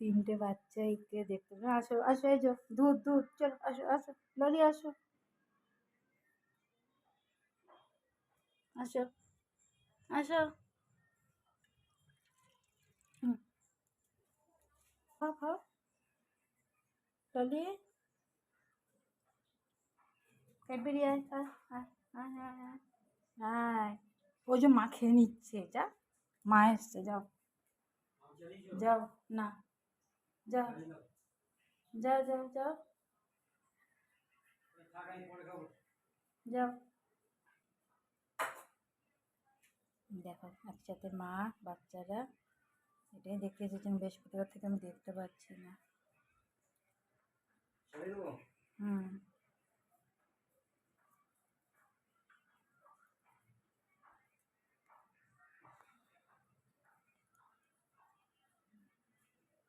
তিনটে বাচ্চাকে দেখতে পেলাম। আসো আসো, এই যো দুধ দুধ, চলো আসো আসো, ললি আসো আসো আসো। হুম, খাও খাও ললি, ক্যাডবেরি আয় আয় আয় আয় আয় আয় আয়। ওই যে মা খেয়ে নিচ্ছে, যা, মা এসছে, যাও যাও, না যাও যাও যাও যাও যাও। দেখো একসাথে মা বাচ্চারা, এটাই দেখতে এসেছেন বৃহস্পতিবার থেকে, আমি দেখতে পাচ্ছি না। হুম।